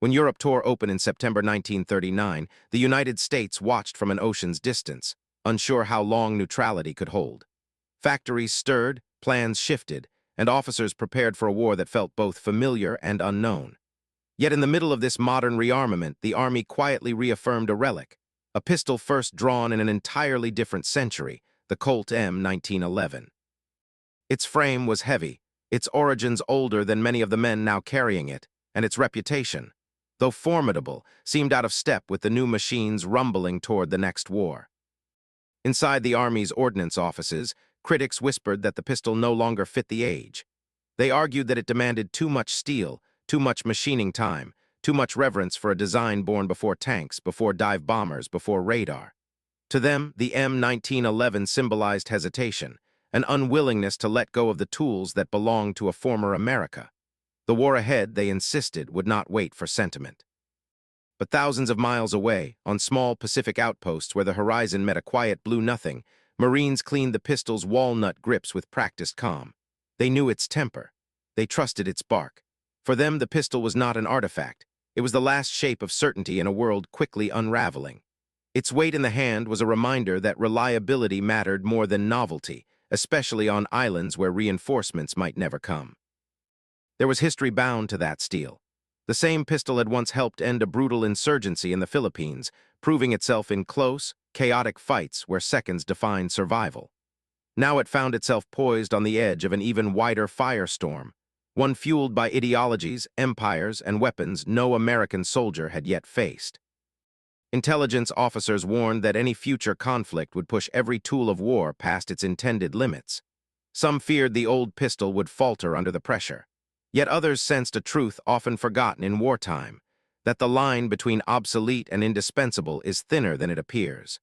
When Europe tore open in September 1939, the United States watched from an ocean's distance, unsure how long neutrality could hold. Factories stirred, plans shifted, and officers prepared for a war that felt both familiar and unknown. Yet in the middle of this modern rearmament, the Army quietly reaffirmed a relic, a pistol first drawn in an entirely different century, the Colt M 1911. Its frame was heavy, its origins older than many of the men now carrying it, and its reputation, though formidable, seemed out of step with the new machines rumbling toward the next war. Inside the Army's ordnance offices, critics whispered that the pistol no longer fit the age. They argued that it demanded too much steel, too much machining time, too much reverence for a design born before tanks, before dive bombers, before radar. To them, the M 1911 symbolized hesitation, an unwillingness to let go of the tools that belonged to a former America. The war ahead, they insisted, would not wait for sentiment. But thousands of miles away, on small Pacific outposts where the horizon met a quiet blue nothing, Marines cleaned the pistol's walnut grips with practiced calm. They knew its temper. They trusted its bark. For them, the pistol was not an artifact. It was the last shape of certainty in a world quickly unraveling. Its weight in the hand was a reminder that reliability mattered more than novelty, especially on islands where reinforcements might never come. There was history bound to that steel. The same pistol had once helped end a brutal insurgency in the Philippines, proving itself in close, chaotic fights where seconds defined survival. Now it found itself poised on the edge of an even wider firestorm, one fueled by ideologies, empires, and weapons no American soldier had yet faced. Intelligence officers warned that any future conflict would push every tool of war past its intended limits. Some feared the old pistol would falter under the pressure. Yet others sensed a truth often forgotten in wartime, that the line between obsolete and indispensable is thinner than it appears.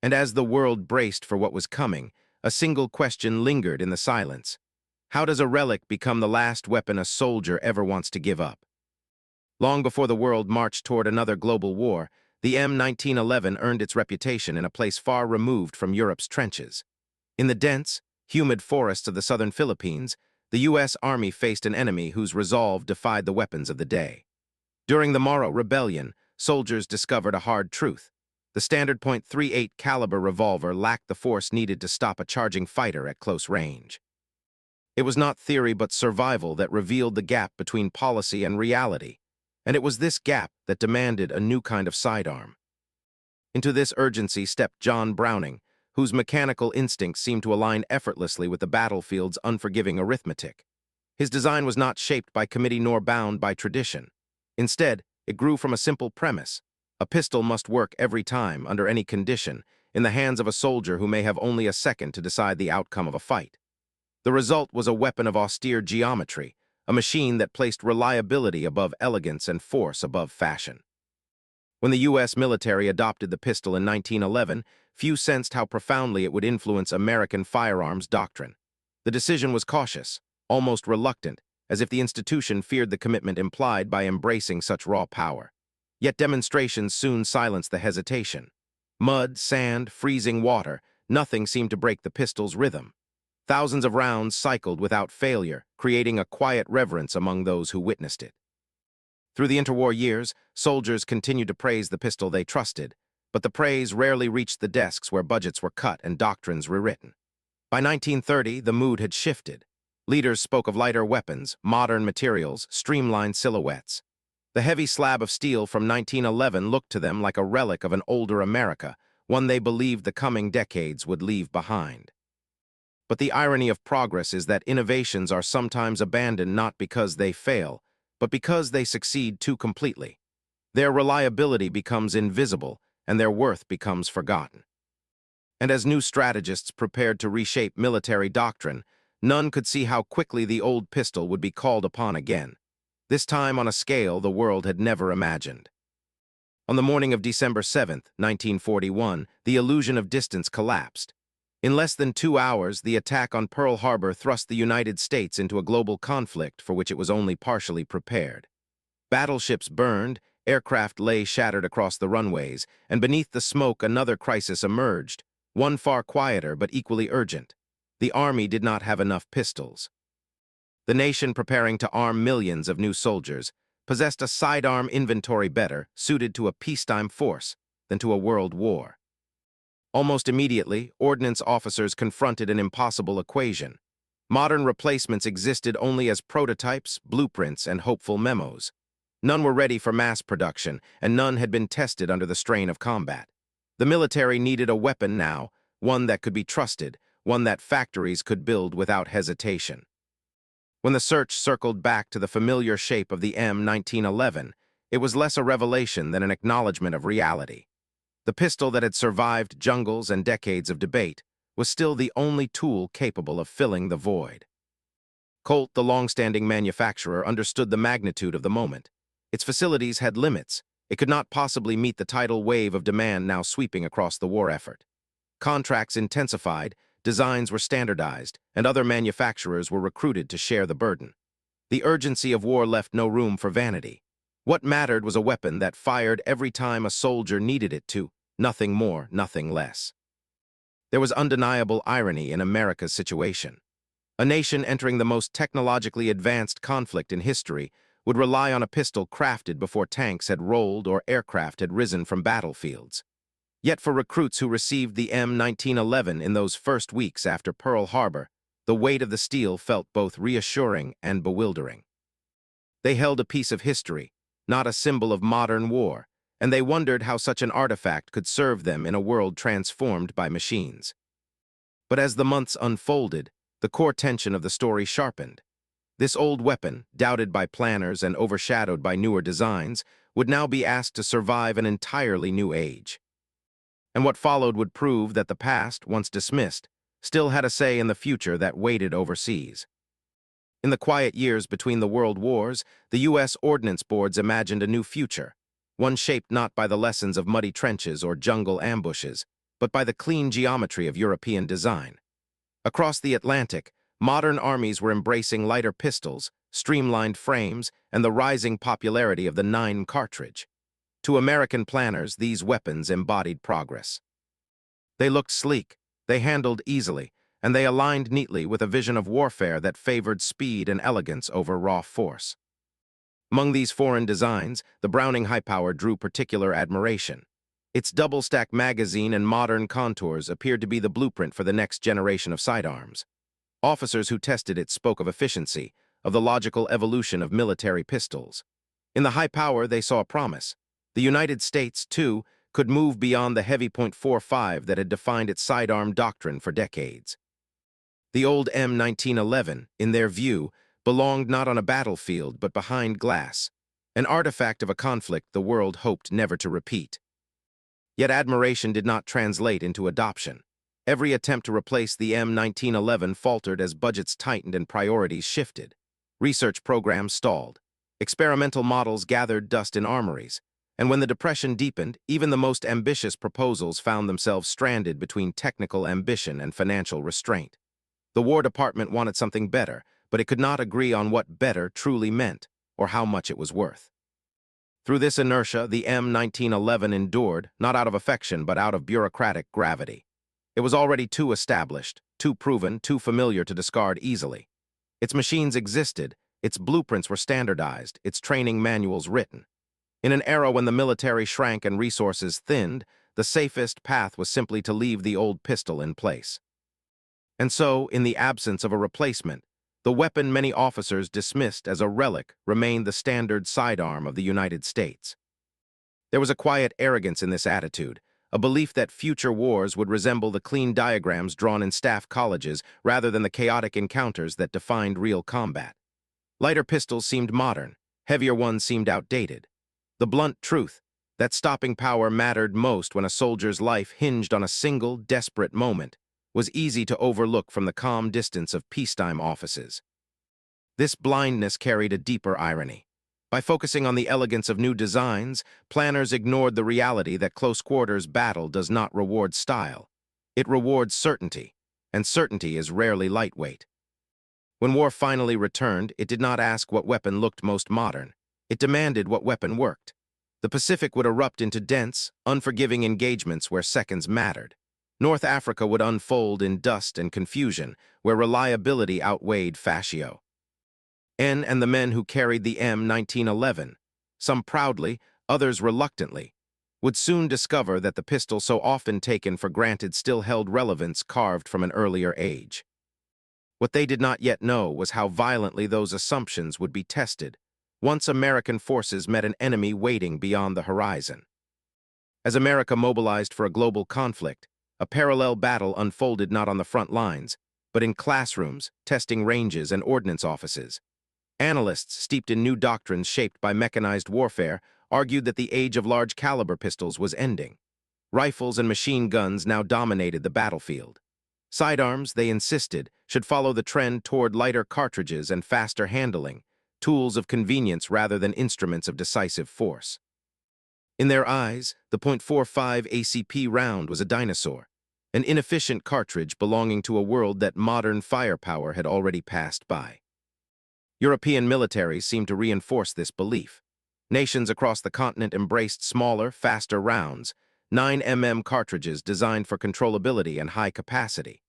And as the world braced for what was coming, a single question lingered in the silence. How does a relic become the last weapon a soldier ever wants to give up? Long before the world marched toward another global war, the M 1911 earned its reputation in a place far removed from Europe's trenches. In the dense, humid forests of the southern Philippines, the U.S. Army faced an enemy whose resolve defied the weapons of the day. During the Moro Rebellion, soldiers discovered a hard truth. The standard .38 caliber revolver lacked the force needed to stop a charging fighter at close range. It was not theory but survival that revealed the gap between policy and reality, and it was this gap that demanded a new kind of sidearm. Into this urgency stepped John Browning, whose mechanical instincts seemed to align effortlessly with the battlefield's unforgiving arithmetic. His design was not shaped by committee nor bound by tradition. Instead, it grew from a simple premise. A pistol must work every time, under any condition, in the hands of a soldier who may have only a second to decide the outcome of a fight. The result was a weapon of austere geometry, a machine that placed reliability above elegance and force above fashion. When the U.S. military adopted the pistol in 1911, few sensed how profoundly it would influence American firearms doctrine. The decision was cautious, almost reluctant, as if the institution feared the commitment implied by embracing such raw power. Yet demonstrations soon silenced the hesitation. Mud, sand, freezing water, nothing seemed to break the pistol's rhythm. Thousands of rounds cycled without failure, creating a quiet reverence among those who witnessed it. Through the interwar years, soldiers continued to praise the pistol they trusted, but the praise rarely reached the desks where budgets were cut and doctrines rewritten. By 1930, the mood had shifted. Leaders spoke of lighter weapons, modern materials, streamlined silhouettes. The heavy slab of steel from 1911 looked to them like a relic of an older America, one they believed the coming decades would leave behind. But the irony of progress is that innovations are sometimes abandoned not because they fail, but because they succeed too completely. Their reliability becomes invisible, and their worth becomes forgotten. And as new strategists prepared to reshape military doctrine, none could see how quickly the old pistol would be called upon again, this time on a scale the world had never imagined. On the morning of December 7, 1941, the illusion of distance collapsed. In less than 2 hours, the attack on Pearl Harbor thrust the United States into a global conflict for which it was only partially prepared. Battleships burned, aircraft lay shattered across the runways, and beneath the smoke another crisis emerged, one far quieter but equally urgent. The Army did not have enough pistols. The nation preparing to arm millions of new soldiers, possessed a sidearm inventory better suited to a peacetime force than to a world war. Almost immediately, ordnance officers confronted an impossible equation. Modern replacements existed only as prototypes, blueprints, and hopeful memos. None were ready for mass production, and none had been tested under the strain of combat. The military needed a weapon now, one that could be trusted, one that factories could build without hesitation. When the search circled back to the familiar shape of the M1911, it was less a revelation than an acknowledgement of reality. The pistol that had survived jungles and decades of debate was still the only tool capable of filling the void. Colt, the long-standing manufacturer, understood the magnitude of the moment. Its facilities had limits. It could not possibly meet the tidal wave of demand now sweeping across the war effort. Contracts intensified, designs were standardized, and other manufacturers were recruited to share the burden. The urgency of war left no room for vanity. What mattered was a weapon that fired every time a soldier needed it to, nothing more, nothing less. There was undeniable irony in America's situation. A nation entering the most technologically advanced conflict in history would rely on a pistol crafted before tanks had rolled or aircraft had risen from battlefields. Yet for recruits who received the M1911 in those first weeks after Pearl Harbor, the weight of the steel felt both reassuring and bewildering. They held a piece of history, not a symbol of modern war, and they wondered how such an artifact could serve them in a world transformed by machines. But as the months unfolded, the core tension of the story sharpened. This old weapon, doubted by planners and overshadowed by newer designs, would now be asked to survive an entirely new age. And what followed would prove that the past, once dismissed, still had a say in the future that waited overseas. In the quiet years between the world wars, the U.S. Ordnance Boards imagined a new future, one shaped not by the lessons of muddy trenches or jungle ambushes, but by the clean geometry of European design. Across the Atlantic, modern armies were embracing lighter pistols, streamlined frames, and the rising popularity of the 9 cartridge. To American planners, these weapons embodied progress. They looked sleek, they handled easily, and they aligned neatly with a vision of warfare that favored speed and elegance over raw force. Among these foreign designs, the Browning Hi-Power drew particular admiration. Its double-stack magazine and modern contours appeared to be the blueprint for the next generation of sidearms. Officers who tested it spoke of efficiency, of the logical evolution of military pistols. In the Hi-Power, they saw a promise. The United States, too, could move beyond the heavy .45 that had defined its sidearm doctrine for decades. The old M1911, in their view, belonged not on a battlefield but behind glass, an artifact of a conflict the world hoped never to repeat. Yet admiration did not translate into adoption. Every attempt to replace the M1911 faltered as budgets tightened and priorities shifted. Research programs stalled. Experimental models gathered dust in armories. And when the Depression deepened, even the most ambitious proposals found themselves stranded between technical ambition and financial restraint. The War Department wanted something better, but it could not agree on what better truly meant, or how much it was worth. Through this inertia, the M1911 endured, not out of affection but out of bureaucratic gravity. It was already too established, too proven, too familiar to discard easily. Its machines existed, its blueprints were standardized, its training manuals written. In an era when the military shrank and resources thinned, the safest path was simply to leave the old pistol in place. And so, in the absence of a replacement, the weapon many officers dismissed as a relic remained the standard sidearm of the United States. There was a quiet arrogance in this attitude, a belief that future wars would resemble the clean diagrams drawn in staff colleges rather than the chaotic encounters that defined real combat. Lighter pistols seemed modern, heavier ones seemed outdated. The blunt truth, that stopping power mattered most when a soldier's life hinged on a single, desperate moment, was easy to overlook from the calm distance of peacetime offices. This blindness carried a deeper irony. By focusing on the elegance of new designs, planners ignored the reality that close-quarters battle does not reward style. It rewards certainty, and certainty is rarely lightweight. When war finally returned, it did not ask what weapon looked most modern. It demanded what weapon worked. The Pacific would erupt into dense, unforgiving engagements where seconds mattered. North Africa would unfold in dust and confusion, where reliability outweighed fascio. And the men who carried the M1911 some proudly, others reluctantly, would soon discover that the pistol so often taken for granted still held relevance carved from an earlier age. What they did not yet know was how violently those assumptions would be tested once American forces met an enemy waiting beyond the horizon. As America mobilized for a global conflict, a parallel battle unfolded not on the front lines, but in classrooms, testing ranges, and ordnance offices. Analysts steeped in new doctrines shaped by mechanized warfare argued that the age of large-caliber pistols was ending. Rifles and machine guns now dominated the battlefield. Sidearms, they insisted, should follow the trend toward lighter cartridges and faster handling, tools of convenience rather than instruments of decisive force. In their eyes, the .45 ACP round was a dinosaur, an inefficient cartridge belonging to a world that modern firepower had already passed by. European militaries seemed to reinforce this belief. Nations across the continent embraced smaller, faster rounds, 9mm cartridges designed for controllability and high capacity.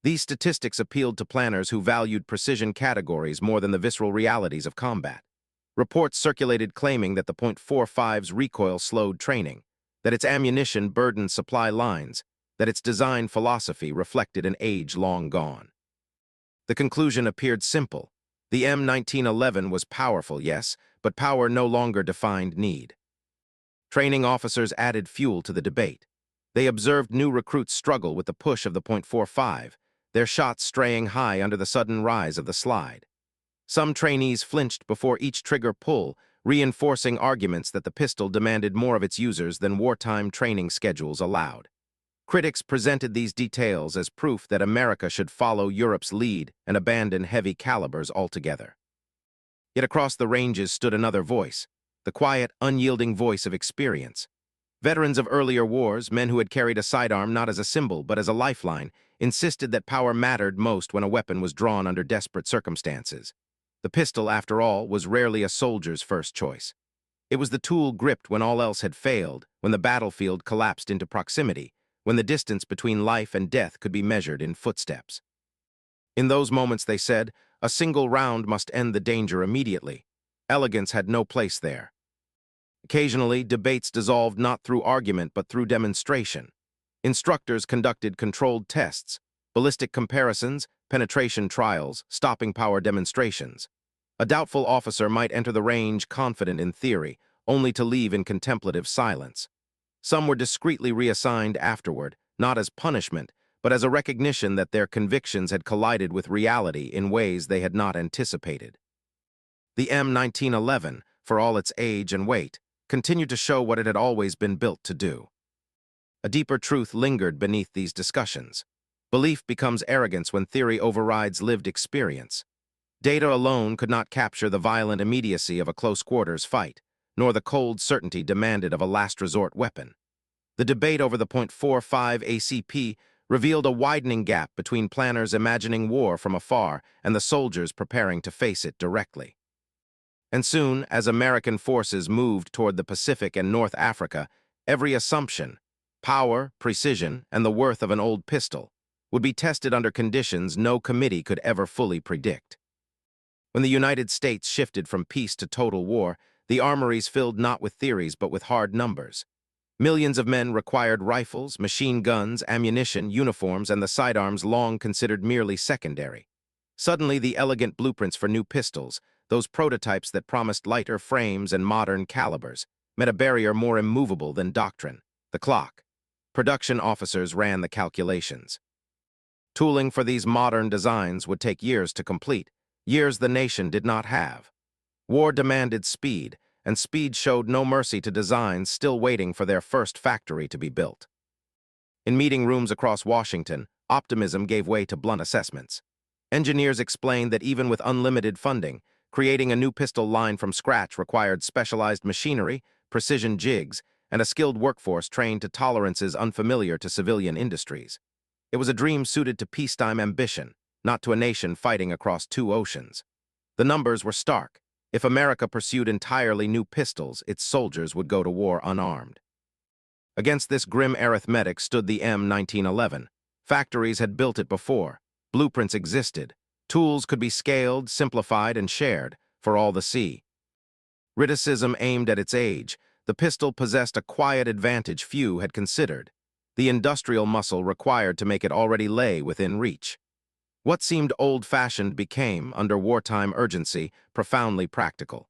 These statistics appealed to planners who valued precision categories more than the visceral realities of combat. Reports circulated claiming that the .45's recoil slowed training, that its ammunition burdened supply lines, that its design philosophy reflected an age long gone. The conclusion appeared simple. The M1911 was powerful, yes, but power no longer defined need. Training officers added fuel to the debate. They observed new recruits struggle with the push of the .45, their shots straying high under the sudden rise of the slide. Some trainees flinched before each trigger pull, reinforcing arguments that the pistol demanded more of its users than wartime training schedules allowed. Critics presented these details as proof that America should follow Europe's lead and abandon heavy calibers altogether. Yet across the ranges stood another voice, the quiet, unyielding voice of experience. Veterans of earlier wars, men who had carried a sidearm not as a symbol but as a lifeline, insisted that power mattered most when a weapon was drawn under desperate circumstances. The pistol, after all, was rarely a soldier's first choice. It was the tool gripped when all else had failed, when the battlefield collapsed into proximity, when the distance between life and death could be measured in footsteps. In those moments, they said, a single round must end the danger immediately. Elegance had no place there. Occasionally, debates dissolved not through argument but through demonstration. Instructors conducted controlled tests, ballistic comparisons, penetration trials, stopping power demonstrations. A doubtful officer might enter the range confident in theory, only to leave in contemplative silence. Some were discreetly reassigned afterward, not as punishment, but as a recognition that their convictions had collided with reality in ways they had not anticipated. The M1911, for all its age and weight, continued to show what it had always been built to do. A deeper truth lingered beneath these discussions. Belief becomes arrogance when theory overrides lived experience. Data alone could not capture the violent immediacy of a close-quarters fight, nor the cold certainty demanded of a last-resort weapon. The debate over the .45 ACP revealed a widening gap between planners imagining war from afar and the soldiers preparing to face it directly. And soon, as American forces moved toward the Pacific and North Africa, every assumption, power, precision, and the worth of an old pistol, would be tested under conditions no committee could ever fully predict. When the United States shifted from peace to total war, the armories filled not with theories but with hard numbers. Millions of men required rifles, machine guns, ammunition, uniforms, and the sidearms long considered merely secondary. Suddenly, the elegant blueprints for new pistols, those prototypes that promised lighter frames and modern calibers, met a barrier more immovable than doctrine, the clock. Production officers ran the calculations. Tooling for these modern designs would take years to complete, years the nation did not have. War demanded speed, and speed showed no mercy to designs still waiting for their first factory to be built. In meeting rooms across Washington, optimism gave way to blunt assessments. Engineers explained that even with unlimited funding, creating a new pistol line from scratch required specialized machinery, precision jigs, and a skilled workforce trained to tolerances unfamiliar to civilian industries. It was a dream suited to peacetime ambition, not to a nation fighting across two oceans. The numbers were stark. If America pursued entirely new pistols, its soldiers would go to war unarmed. Against this grim arithmetic stood the M1911. Factories had built it before. Blueprints existed. Tools could be scaled, simplified, and shared, for all to see. Criticism aimed at its age, the pistol possessed a quiet advantage few had considered: the industrial muscle required to make it already lay within reach. What seemed old-fashioned became, under wartime urgency, profoundly practical.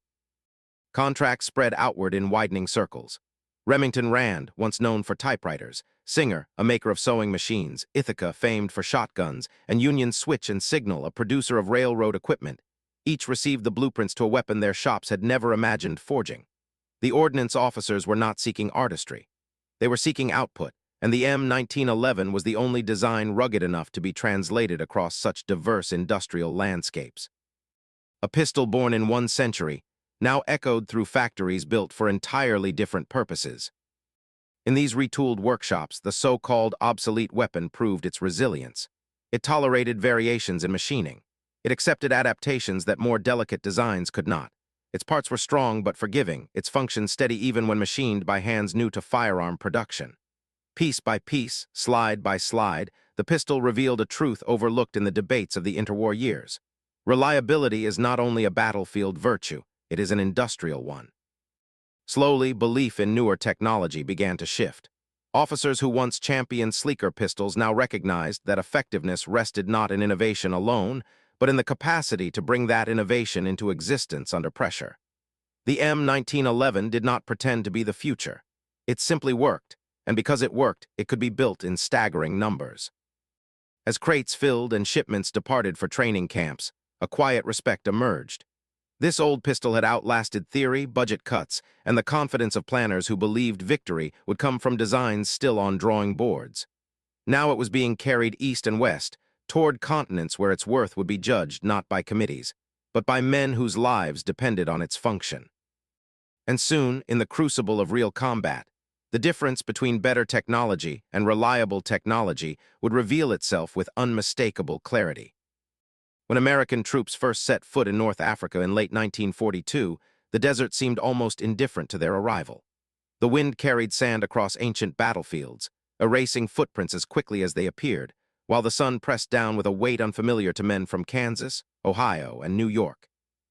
Contracts spread outward in widening circles. Remington Rand, once known for typewriters, Singer, a maker of sewing machines, Ithaca, famed for shotguns, and Union Switch and Signal, a producer of railroad equipment, each received the blueprints to a weapon their shops had never imagined forging. The ordnance officers were not seeking artistry. They were seeking output, and the M1911 was the only design rugged enough to be translated across such diverse industrial landscapes. A pistol born in one century, now echoed through factories built for entirely different purposes. In these retooled workshops, the so-called obsolete weapon proved its resilience. It tolerated variations in machining. It accepted adaptations that more delicate designs could not. Its parts were strong but forgiving, its function steady even when machined by hands new to firearm production. Piece by piece, slide by slide, the pistol revealed a truth overlooked in the debates of the interwar years. Reliability is not only a battlefield virtue, it is an industrial one. Slowly, belief in newer technology began to shift. Officers who once championed sleeker pistols now recognized that effectiveness rested not in innovation alone, but in the capacity to bring that innovation into existence under pressure. The M1911 did not pretend to be the future. It simply worked, and because it worked, it could be built in staggering numbers. As crates filled and shipments departed for training camps, a quiet respect emerged. This old pistol had outlasted theory, budget cuts, and the confidence of planners who believed victory would come from designs still on drawing boards. Now it was being carried east and west, toward continents where its worth would be judged not by committees, but by men whose lives depended on its function. And soon, in the crucible of real combat, the difference between better technology and reliable technology would reveal itself with unmistakable clarity. When American troops first set foot in North Africa in late 1942, the desert seemed almost indifferent to their arrival. The wind carried sand across ancient battlefields, erasing footprints as quickly as they appeared, while the sun pressed down with a weight unfamiliar to men from Kansas, Ohio, and New York.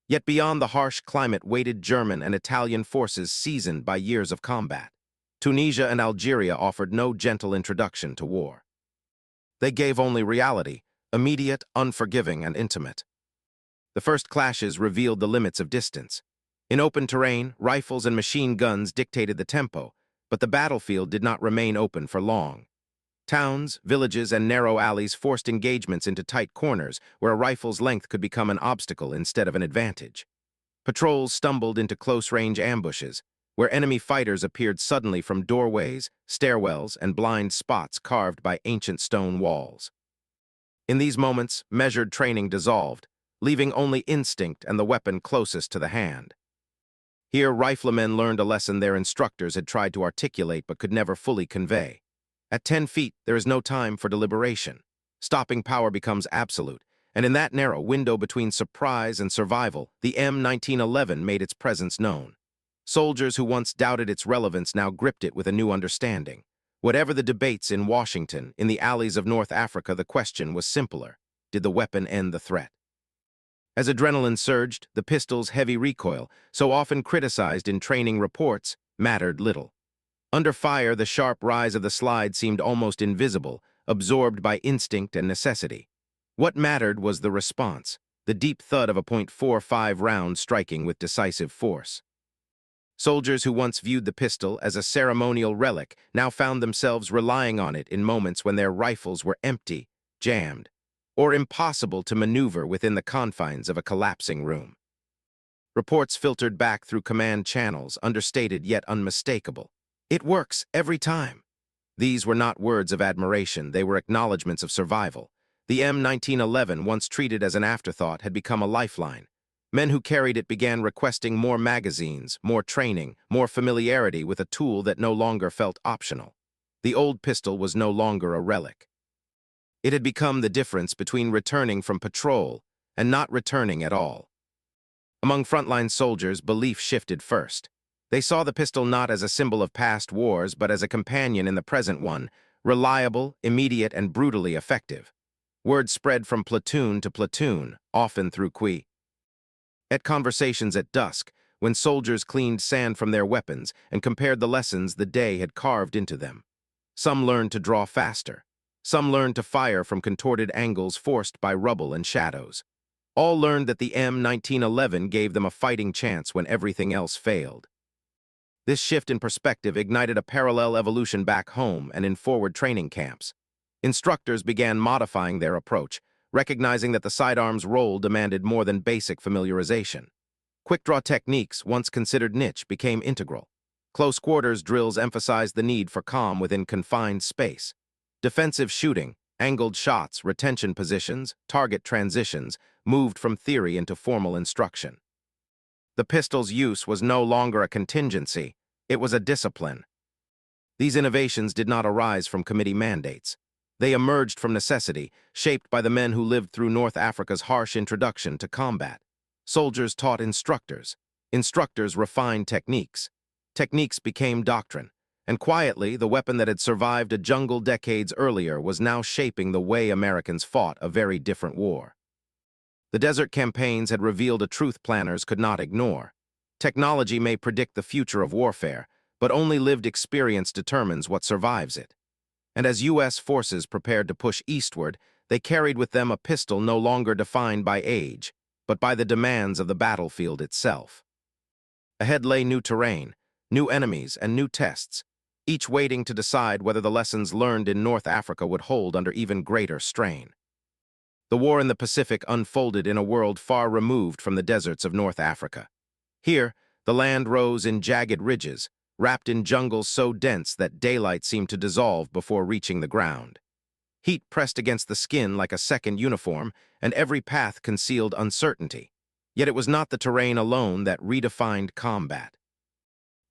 Yet beyond the harsh climate waited German and Italian forces seasoned by years of combat. Tunisia and Algeria offered no gentle introduction to war. They gave only reality, immediate, unforgiving, and intimate. The first clashes revealed the limits of distance. In open terrain, rifles and machine guns dictated the tempo, but the battlefield did not remain open for long. Towns, villages, and narrow alleys forced engagements into tight corners where a rifle's length could become an obstacle instead of an advantage. Patrols stumbled into close-range ambushes, where enemy fighters appeared suddenly from doorways, stairwells, and blind spots carved by ancient stone walls. In these moments, measured training dissolved, leaving only instinct and the weapon closest to the hand. Here, riflemen learned a lesson their instructors had tried to articulate but could never fully convey. At 10 feet, there is no time for deliberation. Stopping power becomes absolute, and in that narrow window between surprise and survival, the M1911 made its presence known. Soldiers who once doubted its relevance now gripped it with a new understanding. Whatever the debates in Washington, in the alleys of North Africa, the question was simpler: did the weapon end the threat? As adrenaline surged, the pistol's heavy recoil, so often criticized in training reports, mattered little. Under fire, the sharp rise of the slide seemed almost invisible, absorbed by instinct and necessity. What mattered was the response, the deep thud of a .45 round striking with decisive force. Soldiers who once viewed the pistol as a ceremonial relic now found themselves relying on it in moments when their rifles were empty, jammed, or impossible to maneuver within the confines of a collapsing room. Reports filtered back through command channels, understated yet unmistakable. "It works every time." These were not words of admiration, they were acknowledgments of survival. The M1911, once treated as an afterthought, had become a lifeline. Men who carried it began requesting more magazines, more training, more familiarity with a tool that no longer felt optional. The old pistol was no longer a relic. It had become the difference between returning from patrol and not returning at all. Among frontline soldiers, belief shifted first. They saw the pistol not as a symbol of past wars, but as a companion in the present one, reliable, immediate, and brutally effective. Word spread from platoon to platoon, often through At conversations at dusk, when soldiers cleaned sand from their weapons and compared the lessons the day had carved into them. Some learned to draw faster. Some learned to fire from contorted angles forced by rubble and shadows. All learned that the M1911 gave them a fighting chance when everything else failed. This shift in perspective ignited a parallel evolution back home and in forward training camps. Instructors began modifying their approach, recognizing that the sidearm's role demanded more than basic familiarization. Quick-draw techniques, once considered niche, became integral. Close quarters drills emphasized the need for calm within confined space. Defensive shooting, angled shots, retention positions, target transitions moved from theory into formal instruction. The pistol's use was no longer a contingency, it was a discipline. These innovations did not arise from committee mandates. They emerged from necessity, shaped by the men who lived through North Africa's harsh introduction to combat. Soldiers taught instructors. Instructors refined techniques. Techniques became doctrine. And quietly, the weapon that had survived a jungle decades earlier was now shaping the way Americans fought a very different war. The desert campaigns had revealed a truth planners could not ignore. Technology may predict the future of warfare, but only lived experience determines what survives it. And as U.S. forces prepared to push eastward, they carried with them a pistol no longer defined by age, but by the demands of the battlefield itself. Ahead lay new terrain, new enemies, and new tests, each waiting to decide whether the lessons learned in North Africa would hold under even greater strain. The war in the Pacific unfolded in a world far removed from the deserts of North Africa. Here, the land rose in jagged ridges, wrapped in jungles so dense that daylight seemed to dissolve before reaching the ground. Heat pressed against the skin like a second uniform, and every path concealed uncertainty. Yet it was not the terrain alone that redefined combat.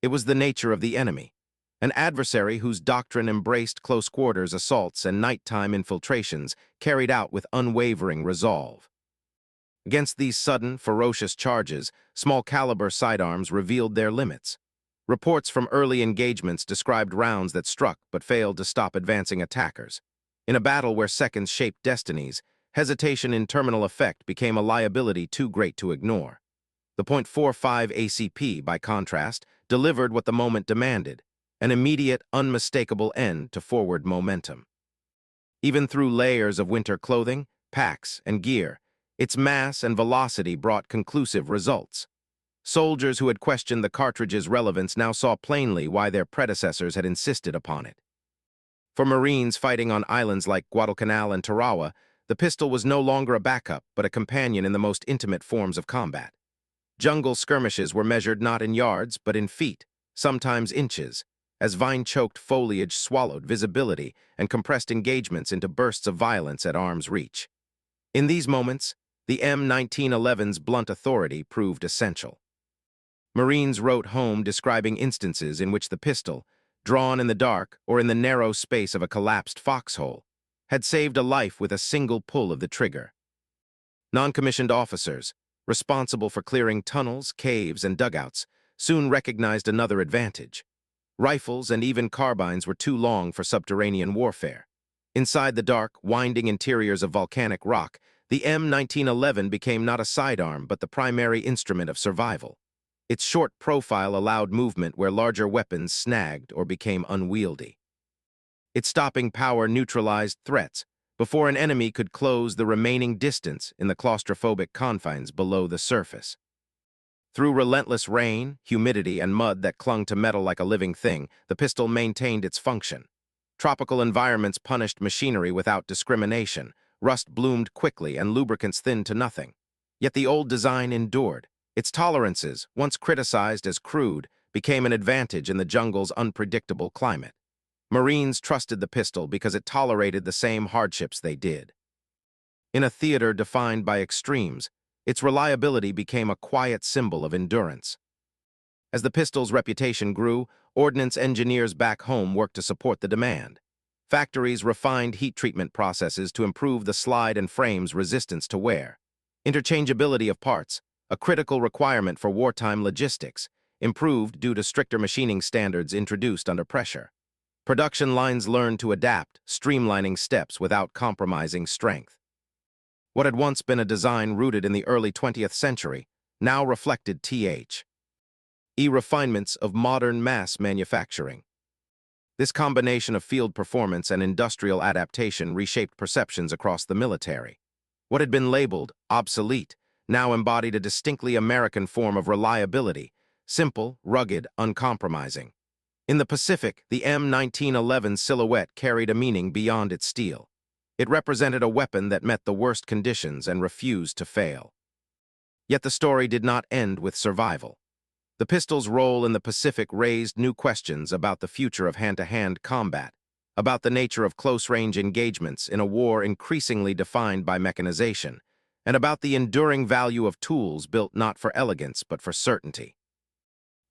It was the nature of the enemy, an adversary whose doctrine embraced close quarters assaults and nighttime infiltrations carried out with unwavering resolve. Against these sudden, ferocious charges, small-caliber sidearms revealed their limits. Reports from early engagements described rounds that struck but failed to stop advancing attackers. In a battle where seconds shaped destinies, hesitation in terminal effect became a liability too great to ignore. The .45 ACP, by contrast, delivered what the moment demanded, an immediate, unmistakable end to forward momentum. Even through layers of winter clothing, packs, and gear, its mass and velocity brought conclusive results. Soldiers who had questioned the cartridge's relevance now saw plainly why their predecessors had insisted upon it. For Marines fighting on islands like Guadalcanal and Tarawa, the pistol was no longer a backup but a companion in the most intimate forms of combat. Jungle skirmishes were measured not in yards but in feet, sometimes inches, as vine-choked foliage swallowed visibility and compressed engagements into bursts of violence at arm's reach. In these moments, the M1911's blunt authority proved essential. Marines wrote home describing instances in which the pistol, drawn in the dark or in the narrow space of a collapsed foxhole, had saved a life with a single pull of the trigger. Non-commissioned officers, responsible for clearing tunnels, caves, and dugouts, soon recognized another advantage. Rifles and even carbines were too long for subterranean warfare. Inside the dark, winding interiors of volcanic rock, the M1911 became not a sidearm but the primary instrument of survival. Its short profile allowed movement where larger weapons snagged or became unwieldy. Its stopping power neutralized threats before an enemy could close the remaining distance in the claustrophobic confines below the surface. Through relentless rain, humidity, and mud that clung to metal like a living thing, the pistol maintained its function. Tropical environments punished machinery without discrimination. Rust bloomed quickly and lubricants thinned to nothing. Yet the old design endured. Its tolerances, once criticized as crude, became an advantage in the jungle's unpredictable climate. Marines trusted the pistol because it tolerated the same hardships they did. In a theater defined by extremes, its reliability became a quiet symbol of endurance. As the pistol's reputation grew, ordnance engineers back home worked to support the demand. Factories refined heat treatment processes to improve the slide and frame's resistance to wear. Interchangeability of parts, a critical requirement for wartime logistics, improved due to stricter machining standards introduced under pressure. Production lines learned to adapt, streamlining steps without compromising strength. What had once been a design rooted in the early 20th century now reflected Th. refinements of modern mass manufacturing. This combination of field performance and industrial adaptation reshaped perceptions across the military. What had been labeled obsolete now embodied a distinctly American form of reliability, simple, rugged, uncompromising. In the Pacific, the M1911 silhouette carried a meaning beyond its steel. It represented a weapon that met the worst conditions and refused to fail. Yet the story did not end with survival. The pistol's role in the Pacific raised new questions about the future of hand-to-hand combat, about the nature of close-range engagements in a war increasingly defined by mechanization, and about the enduring value of tools built not for elegance but for certainty.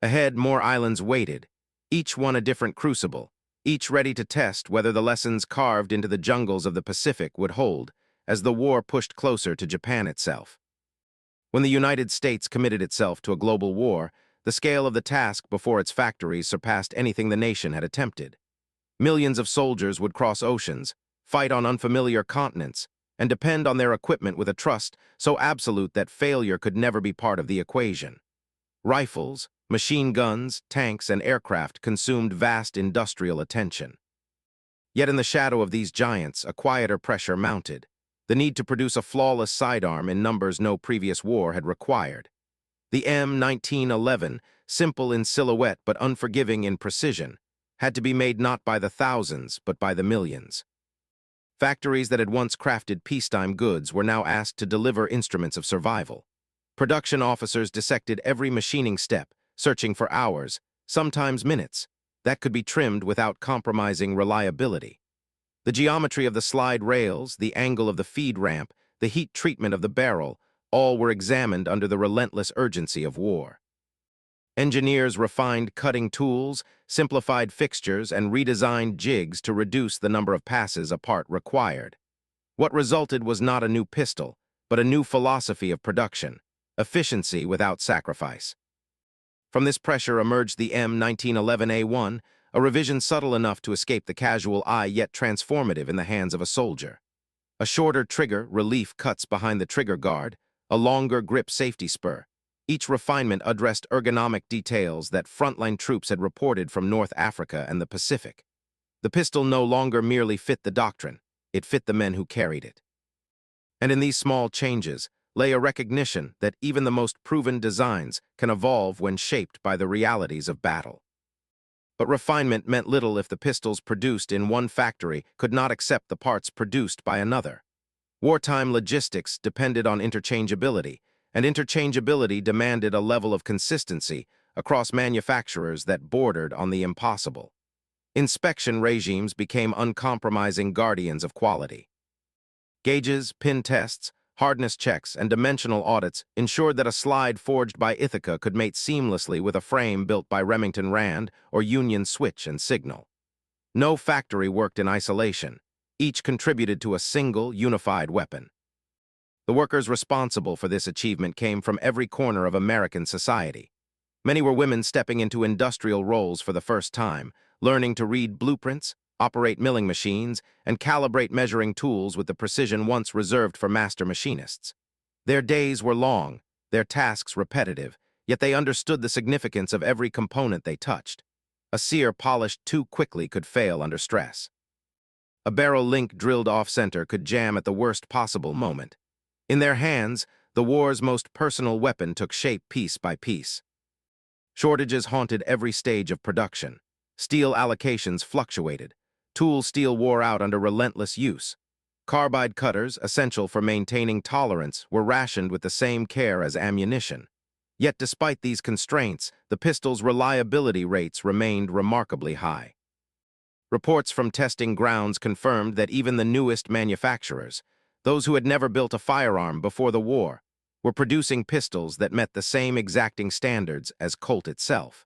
Ahead, more islands waited, each one a different crucible, each ready to test whether the lessons carved into the jungles of the Pacific would hold as the war pushed closer to Japan itself. When the United States committed itself to a global war, the scale of the task before its factories surpassed anything the nation had attempted. Millions of soldiers would cross oceans, fight on unfamiliar continents, and depend on their equipment with a trust so absolute that failure could never be part of the equation. Rifles, machine guns, tanks, and aircraft consumed vast industrial attention. Yet in the shadow of these giants, a quieter pressure mounted, the need to produce a flawless sidearm in numbers no previous war had required. The M1911, simple in silhouette but unforgiving in precision, had to be made not by the thousands but by the millions. Factories that had once crafted peacetime goods were now asked to deliver instruments of survival. Production officers dissected every machining step, searching for hours, sometimes minutes, that could be trimmed without compromising reliability. The geometry of the slide rails, the angle of the feed ramp, the heat treatment of the barrel, all were examined under the relentless urgency of war. Engineers refined cutting tools, simplified fixtures, and redesigned jigs to reduce the number of passes a part required. What resulted was not a new pistol, but a new philosophy of production, efficiency without sacrifice. From this pressure emerged the M1911A1, a revision subtle enough to escape the casual eye yet transformative in the hands of a soldier. A shorter trigger, relief cuts behind the trigger guard, a longer grip safety spur. Each refinement addressed ergonomic details that frontline troops had reported from North Africa and the Pacific. The pistol no longer merely fit the doctrine, it fit the men who carried it. And in these small changes lay a recognition that even the most proven designs can evolve when shaped by the realities of battle. But refinement meant little if the pistols produced in one factory could not accept the parts produced by another. Wartime logistics depended on interchangeability, and interchangeability demanded a level of consistency across manufacturers that bordered on the impossible. Inspection regimes became uncompromising guardians of quality. Gauges, pin tests, hardness checks, and dimensional audits ensured that a slide forged by Ithaca could mate seamlessly with a frame built by Remington Rand or Union Switch and Signal. No factory worked in isolation. Each contributed to a single, unified weapon. The workers responsible for this achievement came from every corner of American society. Many were women stepping into industrial roles for the first time, learning to read blueprints, operate milling machines, and calibrate measuring tools with the precision once reserved for master machinists. Their days were long, their tasks repetitive, yet they understood the significance of every component they touched. A sear polished too quickly could fail under stress. A barrel link drilled off-center could jam at the worst possible moment. In their hands, the war's most personal weapon took shape piece by piece. Shortages haunted every stage of production. Steel allocations fluctuated. Tool steel wore out under relentless use. Carbide cutters, essential for maintaining tolerance, were rationed with the same care as ammunition. Yet despite these constraints, the pistol's reliability rates remained remarkably high. Reports from testing grounds confirmed that even the newest manufacturers, those who had never built a firearm before the war, were producing pistols that met the same exacting standards as Colt itself.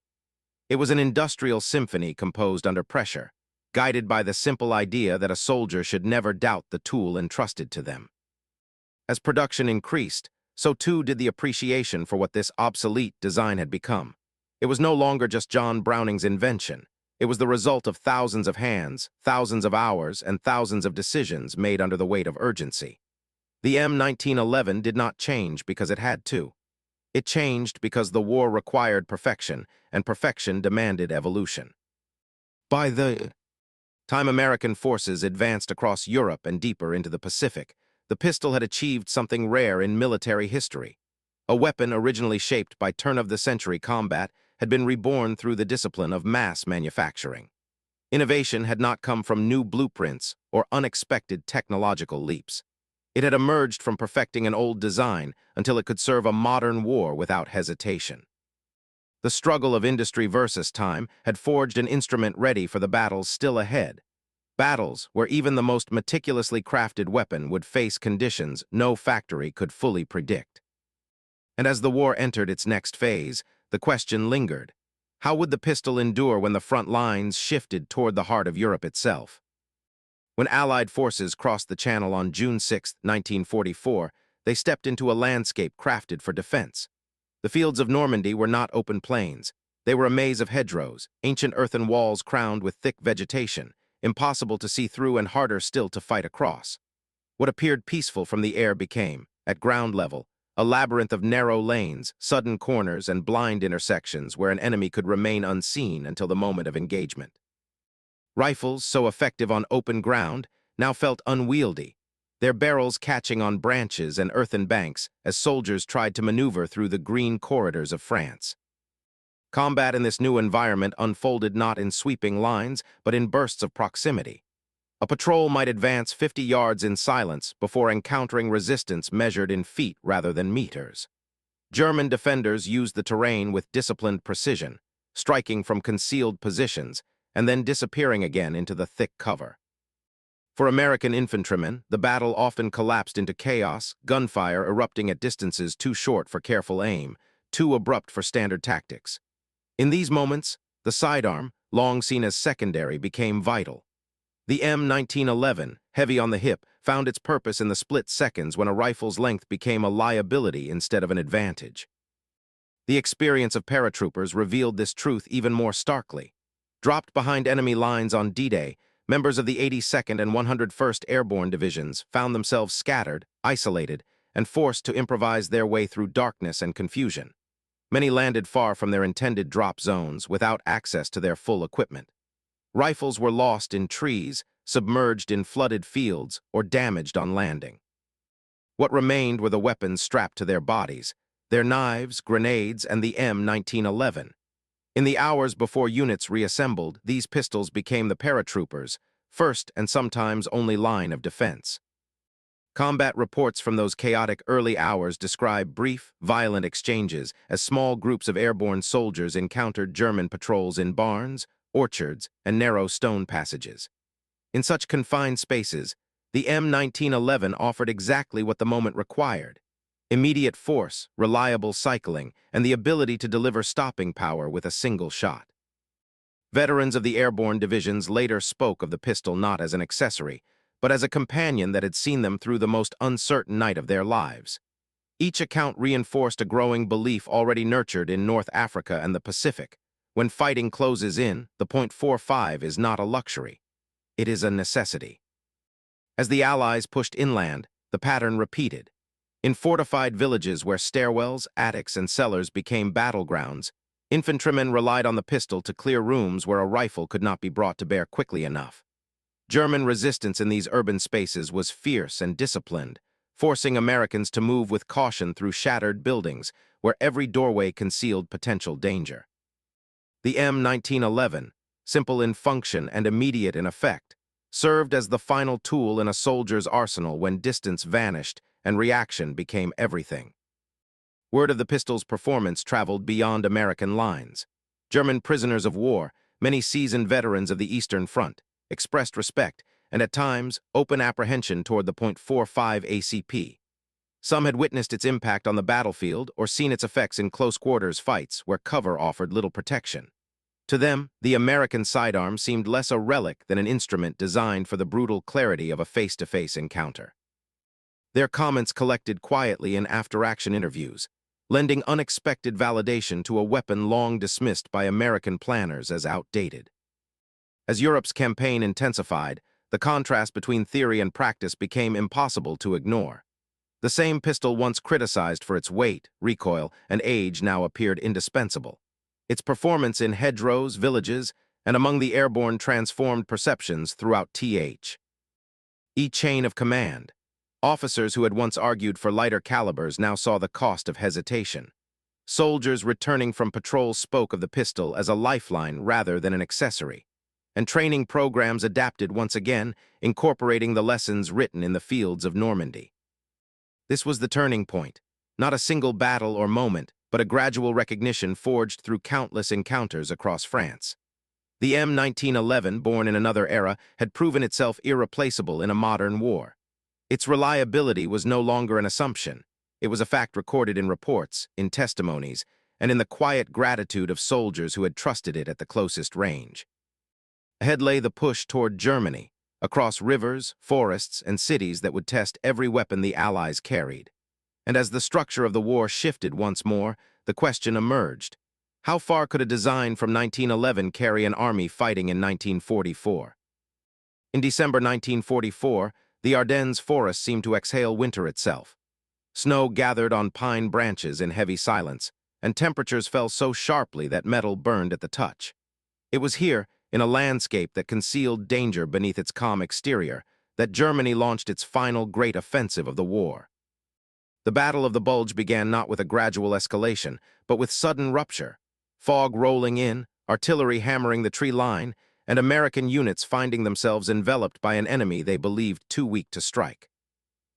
It was an industrial symphony composed under pressure, guided by the simple idea that a soldier should never doubt the tool entrusted to them. As production increased, so too did the appreciation for what this obsolete design had become. It was no longer just John Browning's invention. It was the result of thousands of hands, thousands of hours, and thousands of decisions made under the weight of urgency. The M1911 did not change because it had to. It changed because the war required perfection, and perfection demanded evolution. By the time American forces advanced across Europe and deeper into the Pacific, the pistol had achieved something rare in military history. A weapon originally shaped by turn-of-the-century combat had been reborn through the discipline of mass manufacturing. Innovation had not come from new blueprints or unexpected technological leaps. It had emerged from perfecting an old design until it could serve a modern war without hesitation. The struggle of industry versus time had forged an instrument ready for the battles still ahead. Battles where even the most meticulously crafted weapon would face conditions no factory could fully predict. And as the war entered its next phase, the question lingered. How would the pistol endure when the front lines shifted toward the heart of Europe itself? When Allied forces crossed the Channel on June 6, 1944, they stepped into a landscape crafted for defense. The fields of Normandy were not open plains. They were a maze of hedgerows, ancient earthen walls crowned with thick vegetation, impossible to see through and harder still to fight across. What appeared peaceful from the air became, at ground level, a labyrinth of narrow lanes, sudden corners, and blind intersections where an enemy could remain unseen until the moment of engagement. Rifles, so effective on open ground, now felt unwieldy, their barrels catching on branches and earthen banks as soldiers tried to maneuver through the green corridors of France. Combat in this new environment unfolded not in sweeping lines, but in bursts of proximity. A patrol might advance 50 yards in silence before encountering resistance measured in feet rather than meters. German defenders used the terrain with disciplined precision, striking from concealed positions and then disappearing again into the thick cover. For American infantrymen, the battle often collapsed into chaos, gunfire erupting at distances too short for careful aim, too abrupt for standard tactics. In these moments, the sidearm, long seen as secondary, became vital. The M1911, heavy on the hip, found its purpose in the split seconds when a rifle's length became a liability instead of an advantage. The experience of paratroopers revealed this truth even more starkly. Dropped behind enemy lines on D-Day, members of the 82nd and 101st Airborne Divisions found themselves scattered, isolated, and forced to improvise their way through darkness and confusion. Many landed far from their intended drop zones without access to their full equipment. Rifles were lost in trees, submerged in flooded fields, or damaged on landing. What remained were the weapons strapped to their bodies, their knives, grenades, and the M1911. In the hours before units reassembled, these pistols became the paratroopers' first and sometimes only line of defense. Combat reports from those chaotic early hours describe brief, violent exchanges as small groups of airborne soldiers encountered German patrols in barns, orchards, and narrow stone passages. In such confined spaces, the M1911 offered exactly what the moment required: immediate force, reliable cycling, and the ability to deliver stopping power with a single shot. Veterans of the airborne divisions later spoke of the pistol not as an accessory, but as a companion that had seen them through the most uncertain night of their lives. Each account reinforced a growing belief already nurtured in North Africa and the Pacific. When fighting closes in, the .45 is not a luxury. It is a necessity. As the Allies pushed inland, the pattern repeated. In fortified villages where stairwells, attics, and cellars became battlegrounds, infantrymen relied on the pistol to clear rooms where a rifle could not be brought to bear quickly enough. German resistance in these urban spaces was fierce and disciplined, forcing Americans to move with caution through shattered buildings where every doorway concealed potential danger. The M1911, simple in function and immediate in effect, served as the final tool in a soldier's arsenal when distance vanished and reaction became everything. Word of the pistol's performance traveled beyond American lines. German prisoners of war, many seasoned veterans of the Eastern Front, expressed respect and at times open apprehension toward the .45 ACP. Some had witnessed its impact on the battlefield or seen its effects in close-quarters fights where cover offered little protection. To them, the American sidearm seemed less a relic than an instrument designed for the brutal clarity of a face-to-face encounter. Their comments collected quietly in after-action interviews, lending unexpected validation to a weapon long dismissed by American planners as outdated. As Europe's campaign intensified, the contrast between theory and practice became impossible to ignore. The same pistol once criticized for its weight, recoil, and age now appeared indispensable. Its performance in hedgerows, villages, and among the airborne transformed perceptions throughout chain of command. Officers who had once argued for lighter calibers now saw the cost of hesitation. Soldiers returning from patrol spoke of the pistol as a lifeline rather than an accessory. And training programs adapted once again, incorporating the lessons written in the fields of Normandy. This was the turning point, not a single battle or moment, but a gradual recognition forged through countless encounters across France. The M1911, born in another era, had proven itself irreplaceable in a modern war. Its reliability was no longer an assumption. It was a fact recorded in reports, in testimonies, and in the quiet gratitude of soldiers who had trusted it at the closest range. Ahead lay the push toward Germany, across rivers, forests, and cities that would test every weapon the Allies carried. And as the structure of the war shifted once more, the question emerged. How far could a design from 1911 carry an army fighting in 1944? In December 1944, the Ardennes forest seemed to exhale winter itself. Snow gathered on pine branches in heavy silence, and temperatures fell so sharply that metal burned at the touch. It was here, in a landscape that concealed danger beneath its calm exterior, that Germany launched its final great offensive of the war. The Battle of the Bulge began not with a gradual escalation, but with sudden rupture. Fog rolling in, artillery hammering the tree line, and American units finding themselves enveloped by an enemy they believed too weak to strike.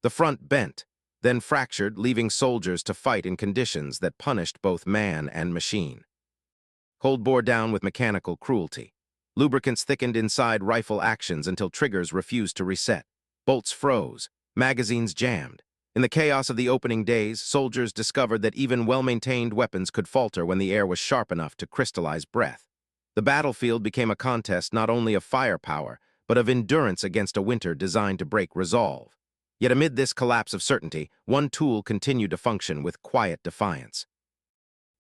The front bent, then fractured, leaving soldiers to fight in conditions that punished both man and machine. Cold bore down with mechanical cruelty. Lubricants thickened inside rifle actions until triggers refused to reset. Bolts froze, magazines jammed. In the chaos of the opening days, soldiers discovered that even well-maintained weapons could falter when the air was sharp enough to crystallize breath. The battlefield became a contest not only of firepower, but of endurance against a winter designed to break resolve. Yet amid this collapse of certainty, one tool continued to function with quiet defiance.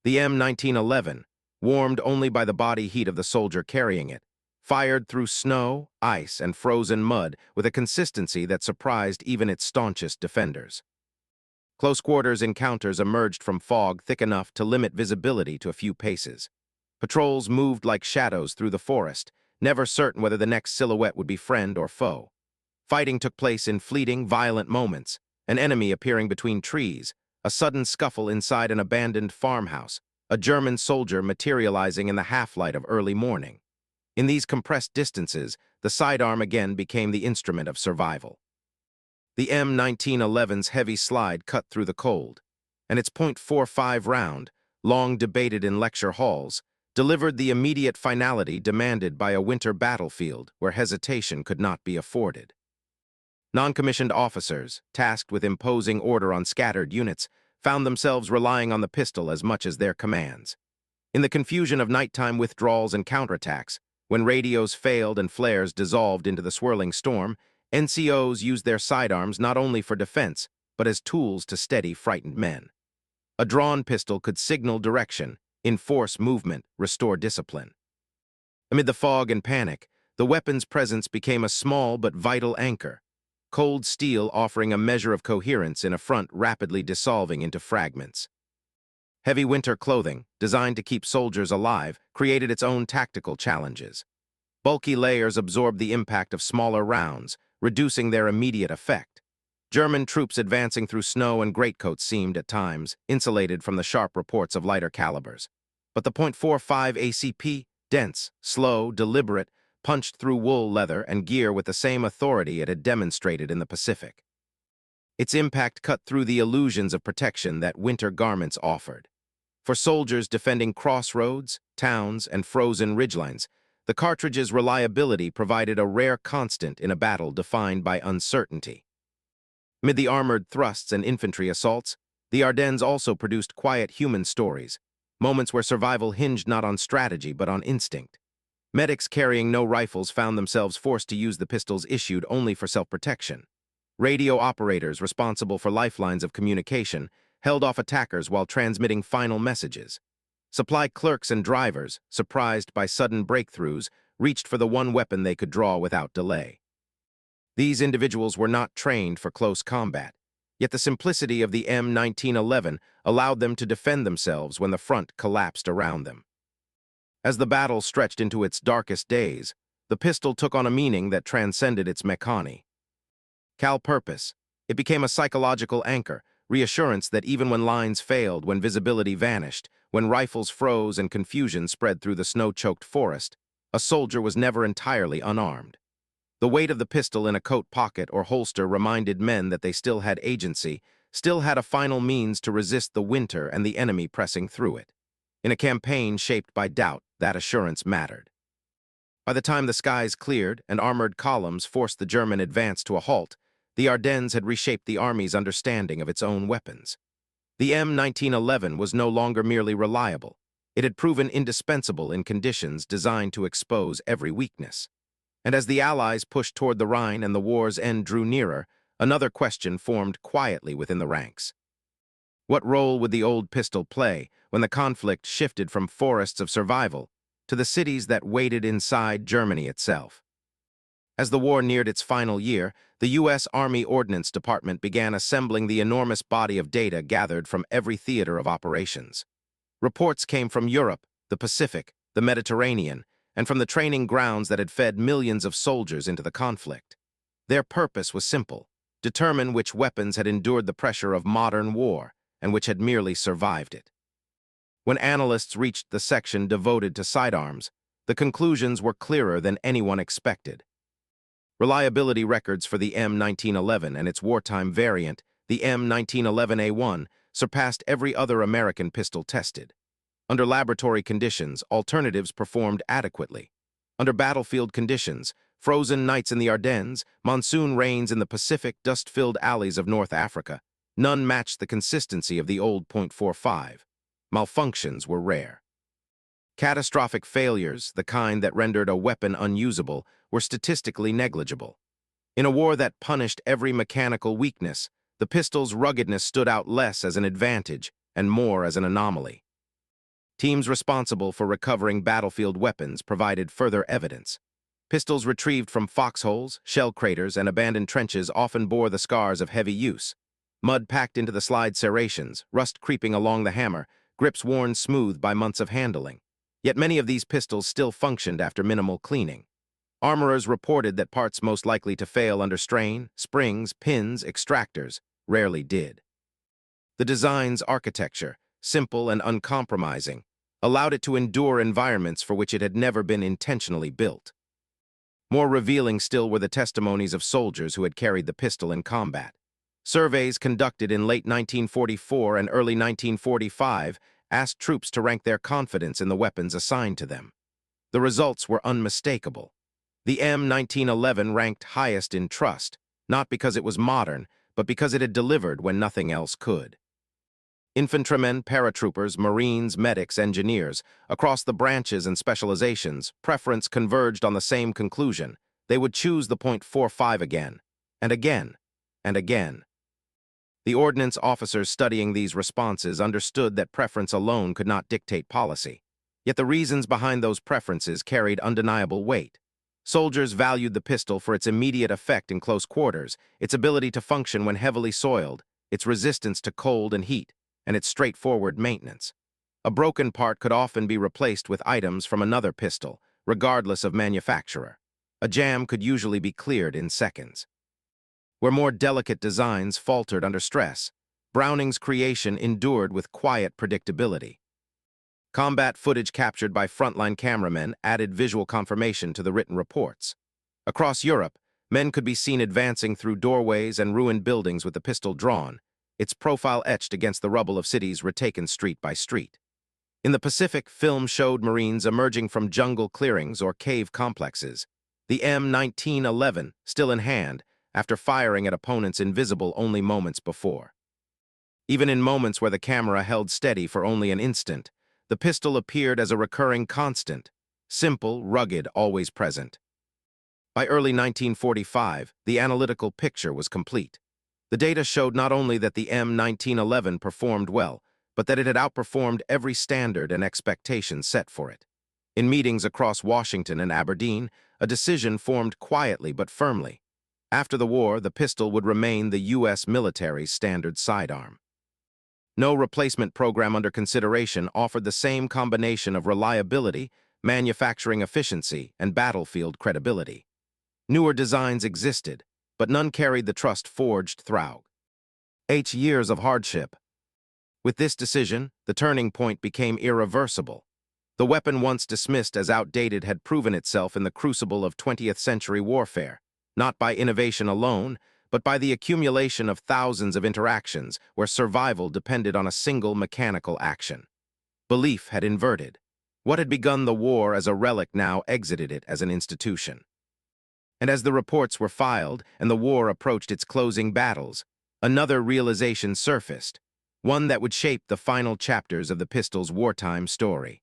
The M1911, warmed only by the body heat of the soldier carrying it, fired through snow, ice, and frozen mud with a consistency that surprised even its staunchest defenders. Close-quarters encounters emerged from fog thick enough to limit visibility to a few paces. Patrols moved like shadows through the forest, never certain whether the next silhouette would be friend or foe. Fighting took place in fleeting, violent moments, an enemy appearing between trees, a sudden scuffle inside an abandoned farmhouse, a German soldier materializing in the half-light of early morning. In these compressed distances, the sidearm again became the instrument of survival. The M1911's heavy slide cut through the cold, and its .45 round, long debated in lecture halls, delivered the immediate finality demanded by a winter battlefield where hesitation could not be afforded. Non-commissioned officers, tasked with imposing order on scattered units, found themselves relying on the pistol as much as their commands. In the confusion of nighttime withdrawals and counterattacks, when radios failed and flares dissolved into the swirling storm, NCOs used their sidearms not only for defense, but as tools to steady frightened men. A drawn pistol could signal direction, enforce movement, restore discipline. Amid the fog and panic, the weapon's presence became a small but vital anchor, cold steel offering a measure of coherence in a front rapidly dissolving into fragments. Heavy winter clothing, designed to keep soldiers alive, created its own tactical challenges. Bulky layers absorbed the impact of smaller rounds, reducing their immediate effect. German troops advancing through snow and greatcoats seemed, at times, insulated from the sharp reports of lighter calibers. But the .45 ACP, dense, slow, deliberate, punched through wool, leather, and gear with the same authority it had demonstrated in the Pacific. Its impact cut through the illusions of protection that winter garments offered. For soldiers defending crossroads, towns, and frozen ridgelines, the cartridge's reliability provided a rare constant in a battle defined by uncertainty. Amid the armored thrusts and infantry assaults, the Ardennes also produced quiet human stories, moments where survival hinged not on strategy but on instinct. Medics carrying no rifles found themselves forced to use the pistols issued only for self-protection. Radio operators responsible for lifelines of communication held off attackers while transmitting final messages. Supply clerks and drivers, surprised by sudden breakthroughs, reached for the one weapon they could draw without delay. These individuals were not trained for close combat, Yet the simplicity of the M1911 allowed them to defend themselves when the front collapsed around them. As the battle stretched into its darkest days, the pistol took on a meaning that transcended its meccani. Purpose. It became a psychological anchor, reassurance that even when lines failed, when visibility vanished, when rifles froze and confusion spread through the snow-choked forest, a soldier was never entirely unarmed. The weight of the pistol in a coat pocket or holster reminded men that they still had agency, still had a final means to resist the winter and the enemy pressing through it. In a campaign shaped by doubt, that assurance mattered. By the time the skies cleared and armored columns forced the German advance to a halt, the Ardennes had reshaped the army's understanding of its own weapons. The M1911 was no longer merely reliable. It had proven indispensable in conditions designed to expose every weakness. And as the Allies pushed toward the Rhine and the war's end drew nearer, another question formed quietly within the ranks. What role would the old pistol play when the conflict shifted from forests of survival to the cities that waited inside Germany itself? As the war neared its final year, the U.S. Army Ordnance Department began assembling the enormous body of data gathered from every theater of operations. Reports came from Europe, the Pacific, the Mediterranean, and from the training grounds that had fed millions of soldiers into the conflict. Their purpose was simple: determine which weapons had endured the pressure of modern war and which had merely survived it. When analysts reached the section devoted to sidearms, the conclusions were clearer than anyone expected. Reliability records for the M1911 and its wartime variant, the M1911A1, surpassed every other American pistol tested. Under laboratory conditions, alternatives performed adequately. Under battlefield conditions, frozen nights in the Ardennes, monsoon rains in the Pacific, dust-filled alleys of North Africa, none matched the consistency of the old .45. Malfunctions were rare. Catastrophic failures, the kind that rendered a weapon unusable, were statistically negligible. In a war that punished every mechanical weakness, the pistol's ruggedness stood out less as an advantage and more as an anomaly. Teams responsible for recovering battlefield weapons provided further evidence. Pistols retrieved from foxholes, shell craters, and abandoned trenches often bore the scars of heavy use. Mud packed into the slide serrations, rust creeping along the hammer, grips worn smooth by months of handling. Yet many of these pistols still functioned after minimal cleaning. Armorers reported that parts most likely to fail under strain, springs, pins, extractors, rarely did. The design's architecture, simple and uncompromising, allowed it to endure environments for which it had never been intentionally built. More revealing still were the testimonies of soldiers who had carried the pistol in combat. Surveys conducted in late 1944 and early 1945 asked troops to rank their confidence in the weapons assigned to them. The results were unmistakable. The M1911 ranked highest in trust, not because it was modern, but because it had delivered when nothing else could. Infantrymen, paratroopers, Marines, medics, engineers, across the branches and specializations, preference converged on the same conclusion: they would choose the .45 again, and again, and again. The ordnance officers studying these responses understood that preference alone could not dictate policy. Yet the reasons behind those preferences carried undeniable weight. Soldiers valued the pistol for its immediate effect in close quarters, its ability to function when heavily soiled, its resistance to cold and heat, and its straightforward maintenance. A broken part could often be replaced with items from another pistol, regardless of manufacturer. A jam could usually be cleared in seconds. Where more delicate designs faltered under stress, Browning's creation endured with quiet predictability. Combat footage captured by frontline cameramen added visual confirmation to the written reports. Across Europe, men could be seen advancing through doorways and ruined buildings with the pistol drawn, its profile etched against the rubble of cities retaken street by street. In the Pacific, film showed Marines emerging from jungle clearings or cave complexes, the M1911 still in hand, after firing at opponents invisible only moments before. Even in moments where the camera held steady for only an instant, the pistol appeared as a recurring constant, simple, rugged, always present. By early 1945, the analytical picture was complete. The data showed not only that the M1911 performed well, but that it had outperformed every standard and expectation set for it. In meetings across Washington and Aberdeen, a decision formed quietly but firmly. After the war, the pistol would remain the U.S. military's standard sidearm. No replacement program under consideration offered the same combination of reliability, manufacturing efficiency, and battlefield credibility. Newer designs existed, but none carried the trust forged throughout years of hardship. With this decision, the turning point became irreversible. The weapon once dismissed as outdated had proven itself in the crucible of 20th century warfare, not by innovation alone, but by the accumulation of thousands of interactions where survival depended on a single mechanical action. Belief had inverted. What had begun the war as a relic now exited it as an institution. And as the reports were filed and the war approached its closing battles, another realization surfaced, one that would shape the final chapters of the pistol's wartime story.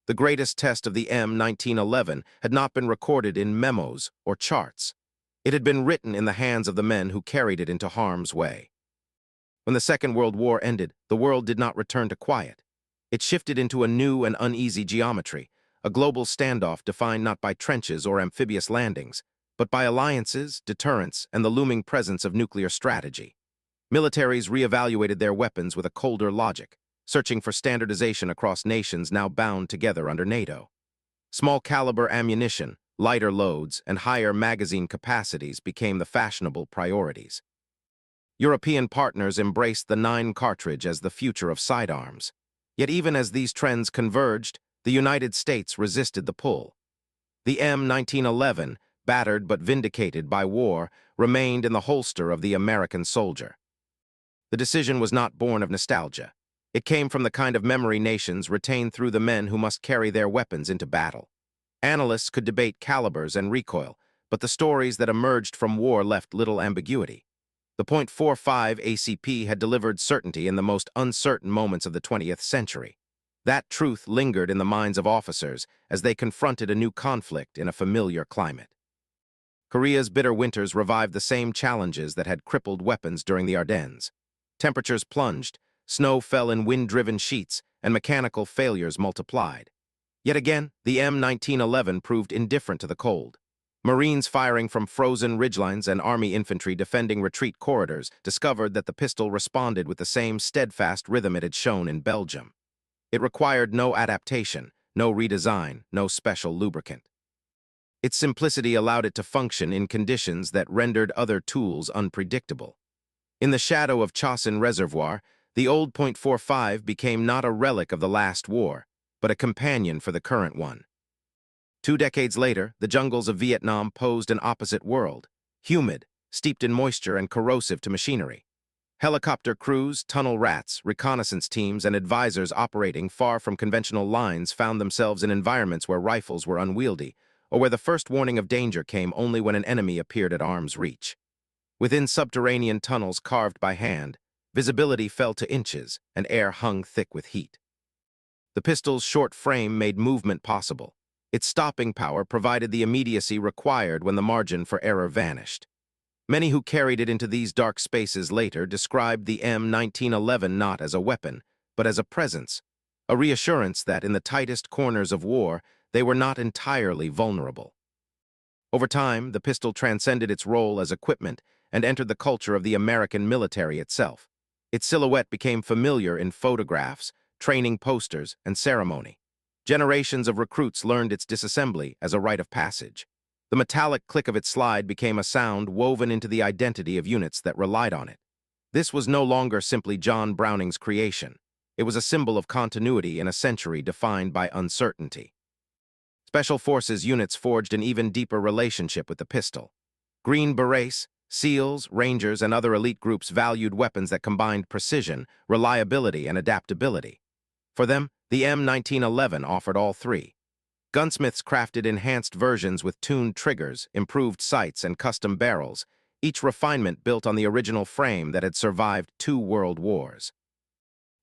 The greatest test of the M1911 had not been recorded in memos or charts. It had been written in the hands of the men who carried it into harm's way. When the Second World War ended, the world did not return to quiet. It shifted into a new and uneasy geometry, a global standoff defined not by trenches or amphibious landings, but by alliances, deterrence, and the looming presence of nuclear strategy. Militaries reevaluated their weapons with a colder logic, searching for standardization across nations now bound together under NATO. Small-caliber ammunition, lighter loads, and higher magazine capacities became the fashionable priorities. European partners embraced the 9-cartridge as the future of sidearms. Yet even as these trends converged, the United States resisted the pull. The M1911, battered but vindicated by war, remained in the holster of the American soldier. The decision was not born of nostalgia. It came from the kind of memory nations retain through the men who must carry their weapons into battle. Analysts could debate calibers and recoil, but the stories that emerged from war left little ambiguity. The .45 ACP had delivered certainty in the most uncertain moments of the 20th century. That truth lingered in the minds of officers as they confronted a new conflict in a familiar climate. Korea's bitter winters revived the same challenges that had crippled weapons during the Ardennes. Temperatures plunged, snow fell in wind-driven sheets, and mechanical failures multiplied. Yet again, the M1911 proved indifferent to the cold. Marines firing from frozen ridgelines and Army infantry defending retreat corridors discovered that the pistol responded with the same steadfast rhythm it had shown in Belgium. It required no adaptation, no redesign, no special lubricant. Its simplicity allowed it to function in conditions that rendered other tools unpredictable. In the shadow of Chosin Reservoir, the old .45 became not a relic of the last war, but a companion for the current one. 2 decades later, the jungles of Vietnam posed an opposite world, humid, steeped in moisture and corrosive to machinery. Helicopter crews, tunnel rats, reconnaissance teams, and advisors operating far from conventional lines found themselves in environments where rifles were unwieldy, or where the first warning of danger came only when an enemy appeared at arm's reach. Within subterranean tunnels carved by hand, visibility fell to inches, and air hung thick with heat. The pistol's short frame made movement possible. Its stopping power provided the immediacy required when the margin for error vanished. Many who carried it into these dark spaces later described the M1911 not as a weapon, but as a presence, a reassurance that in the tightest corners of war, they were not entirely vulnerable. Over time, the pistol transcended its role as equipment and entered the culture of the American military itself. Its silhouette became familiar in photographs, training posters, and ceremony. Generations of recruits learned its disassembly as a rite of passage. The metallic click of its slide became a sound woven into the identity of units that relied on it. This was no longer simply John Browning's creation. It was a symbol of continuity in a century defined by uncertainty. Special Forces units forged an even deeper relationship with the pistol. Green Berets, SEALs, Rangers, and other elite groups valued weapons that combined precision, reliability, and adaptability. For them, the M1911 offered all three. Gunsmiths crafted enhanced versions with tuned triggers, improved sights, and custom barrels, each refinement built on the original frame that had survived 2 world wars.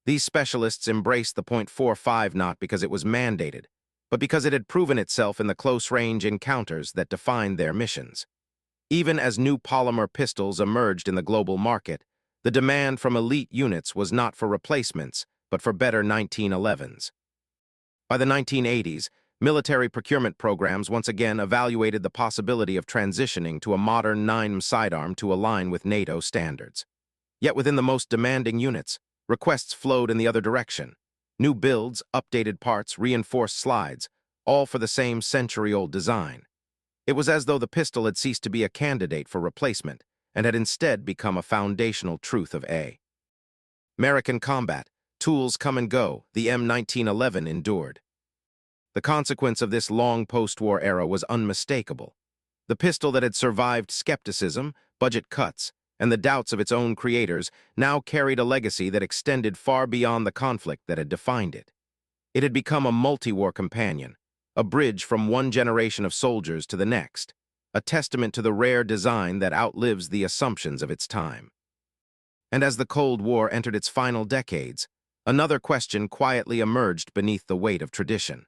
These specialists embraced the .45 not because it was mandated, but because it had proven itself in the close-range encounters that defined their missions. Even as new polymer pistols emerged in the global market, the demand from elite units was not for replacements, but for better 1911s. By the 1980s, Military procurement programs once again evaluated the possibility of transitioning to a modern 9mm sidearm to align with NATO standards. Yet within the most demanding units, requests flowed in the other direction. New builds, updated parts, reinforced slides, all for the same century-old design. It was as though the pistol had ceased to be a candidate for replacement and had instead become a foundational truth of A. American combat, tools come and go, the M1911 endured. The consequence of this long post-war era was unmistakable. The pistol that had survived skepticism, budget cuts, and the doubts of its own creators now carried a legacy that extended far beyond the conflict that had defined it. It had become a multi-war companion, a bridge from one generation of soldiers to the next, a testament to the rare design that outlives the assumptions of its time. And as the Cold War entered its final decades, another question quietly emerged beneath the weight of tradition.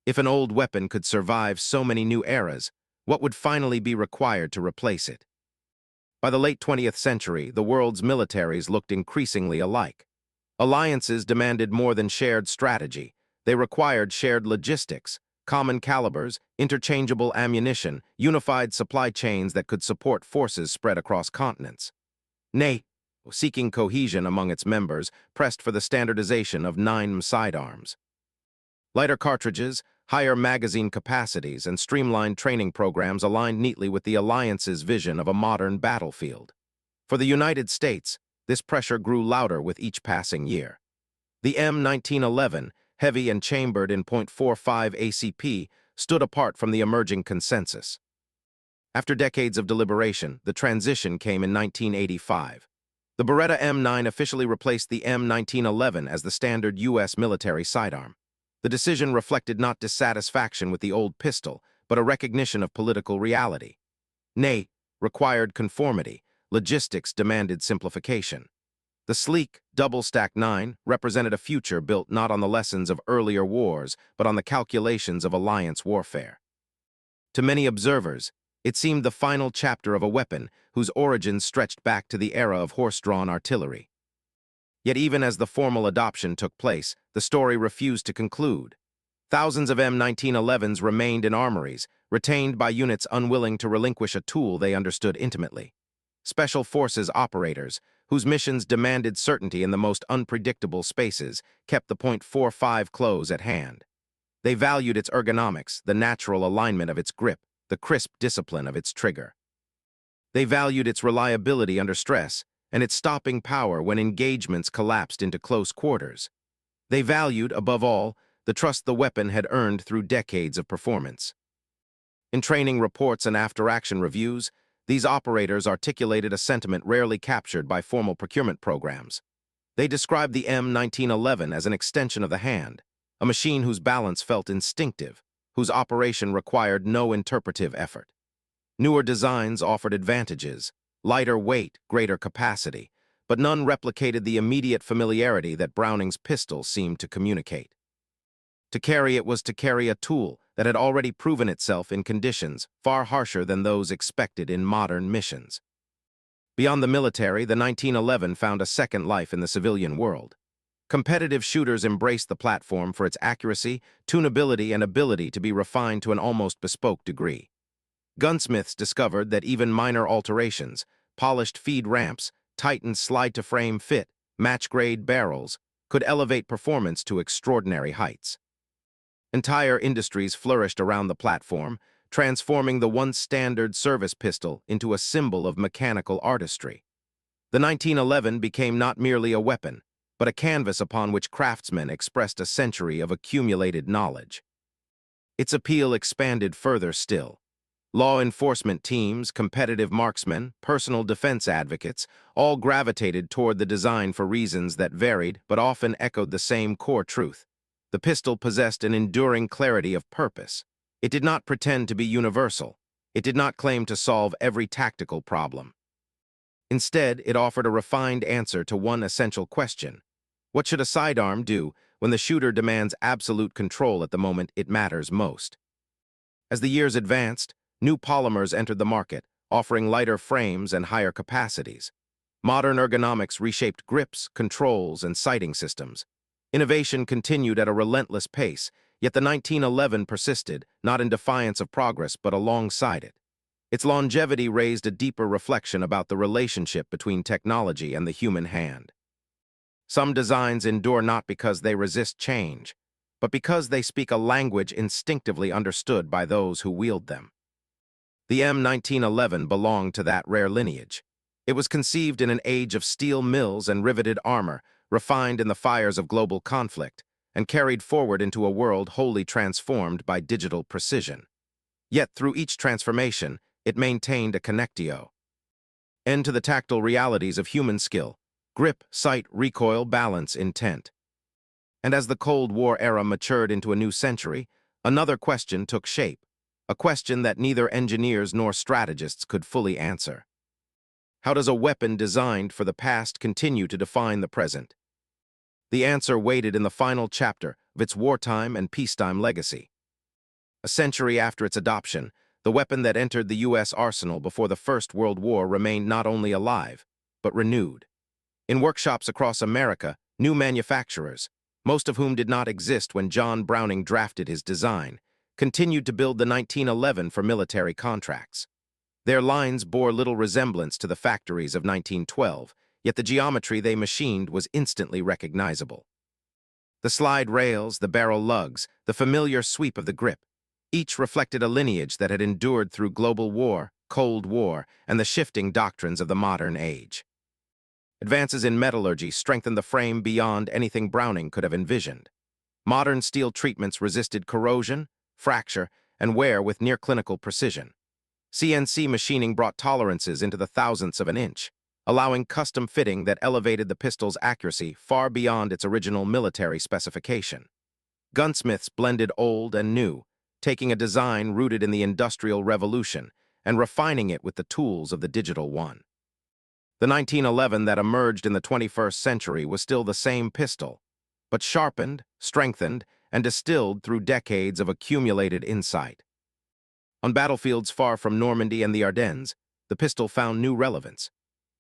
If an old weapon could survive so many new eras, what would finally be required to replace it? By the late 20th century, the world's militaries looked increasingly alike. Alliances demanded more than shared strategy. They required shared logistics, common calibers, interchangeable ammunition, unified supply chains that could support forces spread across continents. NATO, seeking cohesion among its members, pressed for the standardization of 9mm sidearms. Lighter cartridges, higher magazine capacities, and streamlined training programs aligned neatly with the alliance's vision of a modern battlefield. For the United States, this pressure grew louder with each passing year. The M1911, heavy and chambered in .45 ACP, stood apart from the emerging consensus. After decades of deliberation, the transition came in 1985. The Beretta M9 officially replaced the M1911 as the standard U.S. military sidearm. The decision reflected not dissatisfaction with the old pistol, but a recognition of political reality. NATO required conformity, logistics demanded simplification. The sleek, double-stack 9 represented a future built not on the lessons of earlier wars, but on the calculations of alliance warfare. To many observers, it seemed the final chapter of a weapon whose origins stretched back to the era of horse-drawn artillery. Yet even as the formal adoption took place, the story refused to conclude. Thousands of M1911s remained in armories, retained by units unwilling to relinquish a tool they understood intimately. Special Forces operators, whose missions demanded certainty in the most unpredictable spaces, kept the .45 close at hand. They valued its ergonomics, the natural alignment of its grip, the crisp discipline of its trigger. They valued its reliability under stress, and its stopping power when engagements collapsed into close quarters. They valued, above all, the trust the weapon had earned through decades of performance. In training reports and after-action reviews, these operators articulated a sentiment rarely captured by formal procurement programs. They described the M1911 as an extension of the hand, a machine whose balance felt instinctive, whose operation required no interpretive effort. Newer designs offered advantages, lighter weight, greater capacity, but none replicated the immediate familiarity that Browning's pistol seemed to communicate. To carry it was to carry a tool that had already proven itself in conditions far harsher than those expected in modern missions. Beyond the military, the 1911 found a second life in the civilian world. Competitive shooters embraced the platform for its accuracy, tunability, and ability to be refined to an almost bespoke degree. Gunsmiths discovered that even minor alterations, polished feed ramps, tightened slide-to-frame fit, match-grade barrels, could elevate performance to extraordinary heights. Entire industries flourished around the platform, transforming the once standard service pistol into a symbol of mechanical artistry. The 1911 became not merely a weapon, but a canvas upon which craftsmen expressed a century of accumulated knowledge. Its appeal expanded further still. Law enforcement teams, competitive marksmen, personal defense advocates, all gravitated toward the design for reasons that varied but often echoed the same core truth. The pistol possessed an enduring clarity of purpose. It did not pretend to be universal. It did not claim to solve every tactical problem. Instead, it offered a refined answer to one essential question. What should a sidearm do when the shooter demands absolute control at the moment it matters most? As the years advanced, new polymers entered the market, offering lighter frames and higher capacities. Modern ergonomics reshaped grips, controls, and sighting systems. Innovation continued at a relentless pace, yet the 1911 persisted, not in defiance of progress but alongside it. Its longevity raised a deeper reflection about the relationship between technology and the human hand. Some designs endure not because they resist change, but because they speak a language instinctively understood by those who wield them. The M1911 belonged to that rare lineage. It was conceived in an age of steel mills and riveted armor, refined in the fires of global conflict, and carried forward into a world wholly transformed by digital precision. Yet through each transformation, it maintained a connectio. End to the tactile realities of human skill: grip, sight, recoil, balance, intent. And as the Cold War era matured into a new century, another question took shape, a question that neither engineers nor strategists could fully answer. How does a weapon designed for the past continue to define the present? The answer waited in the final chapter of its wartime and peacetime legacy. A century after its adoption, the weapon that entered the U.S. arsenal before the First World War remained not only alive, but renewed. In workshops across America, new manufacturers, most of whom did not exist when John Browning drafted his design, continued to build the 1911 for military contracts. Their lines bore little resemblance to the factories of 1912, yet the geometry they machined was instantly recognizable. The slide rails, the barrel lugs, the familiar sweep of the grip, each reflected a lineage that had endured through global war, Cold War, and the shifting doctrines of the modern age. Advances in metallurgy strengthened the frame beyond anything Browning could have envisioned. Modern steel treatments resisted corrosion, fracture, and wear with near-clinical precision. CNC machining brought tolerances into the thousandths of an inch, allowing custom fitting that elevated the pistol's accuracy far beyond its original military specification. Gunsmiths blended old and new, taking a design rooted in the Industrial Revolution and refining it with the tools of the digital one. The 1911 that emerged in the 21st century was still the same pistol, but sharpened, strengthened, and distilled through decades of accumulated insight. On battlefields far from Normandy and the Ardennes, the pistol found new relevance.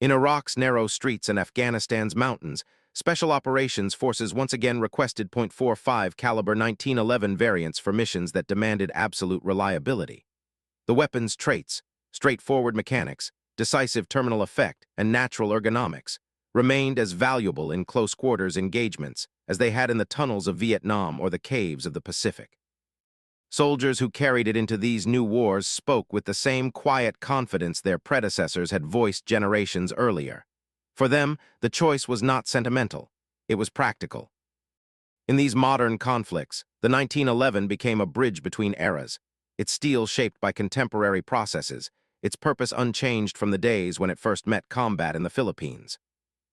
In Iraq's narrow streets and Afghanistan's mountains, Special Operations Forces once again requested .45 caliber 1911 variants for missions that demanded absolute reliability. The weapon's traits, straightforward mechanics, decisive terminal effect, and natural ergonomics, remained as valuable in close-quarters engagements as they had in the tunnels of Vietnam or the caves of the Pacific. Soldiers who carried it into these new wars spoke with the same quiet confidence their predecessors had voiced generations earlier. For them, the choice was not sentimental, it was practical. In these modern conflicts, the 1911 became a bridge between eras, its steel shaped by contemporary processes, its purpose unchanged from the days when it first met combat in the Philippines.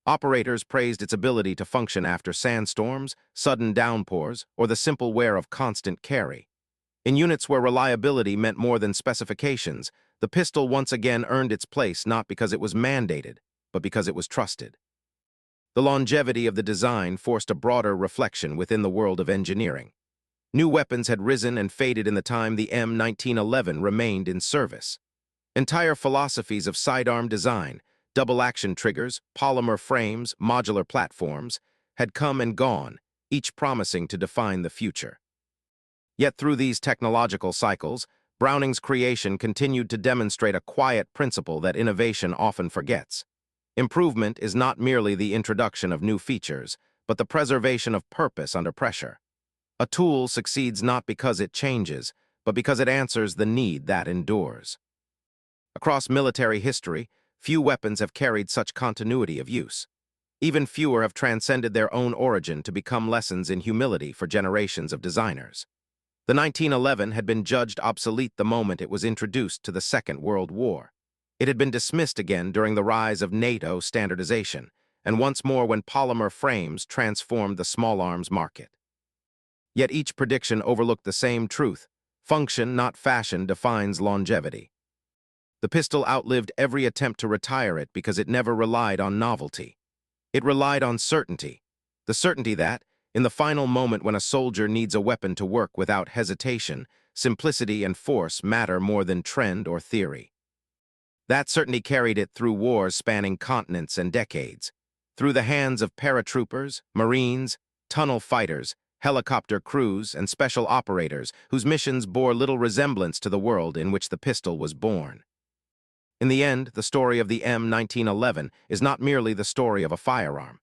Operators praised its ability to function after sandstorms, sudden downpours, or the simple wear of constant carry. In units where reliability meant more than specifications, the pistol once again earned its place not because it was mandated, but because it was trusted. The longevity of the design forced a broader reflection within the world of engineering. New weapons had risen and faded in the time the M1911 remained in service. Entire philosophies of sidearm design, double-action triggers, polymer frames, modular platforms, had come and gone, each promising to define the future. Yet through these technological cycles, Browning's creation continued to demonstrate a quiet principle that innovation often forgets. Improvement is not merely the introduction of new features, but the preservation of purpose under pressure. A tool succeeds not because it changes, but because it answers the need that endures. Across military history, few weapons have carried such continuity of use. Even fewer have transcended their own origin to become lessons in humility for generations of designers. The 1911 had been judged obsolete the moment it was introduced to the Second World War. It had been dismissed again during the rise of NATO standardization, and once more when polymer frames transformed the small arms market. Yet each prediction overlooked the same truth: function, not fashion, defines longevity. The pistol outlived every attempt to retire it because it never relied on novelty. It relied on certainty, the certainty that, in the final moment when a soldier needs a weapon to work without hesitation, simplicity and force matter more than trend or theory. That certainty carried it through wars spanning continents and decades, through the hands of paratroopers, Marines, tunnel fighters, helicopter crews, and special operators whose missions bore little resemblance to the world in which the pistol was born. In the end, the story of the M1911 is not merely the story of a firearm.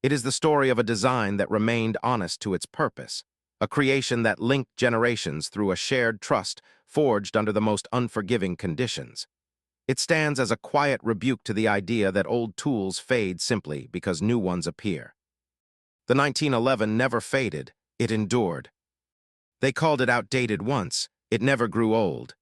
It is the story of a design that remained honest to its purpose, a creation that linked generations through a shared trust forged under the most unforgiving conditions. It stands as a quiet rebuke to the idea that old tools fade simply because new ones appear. The 1911 never faded, it endured. They called it outdated once, it never grew old.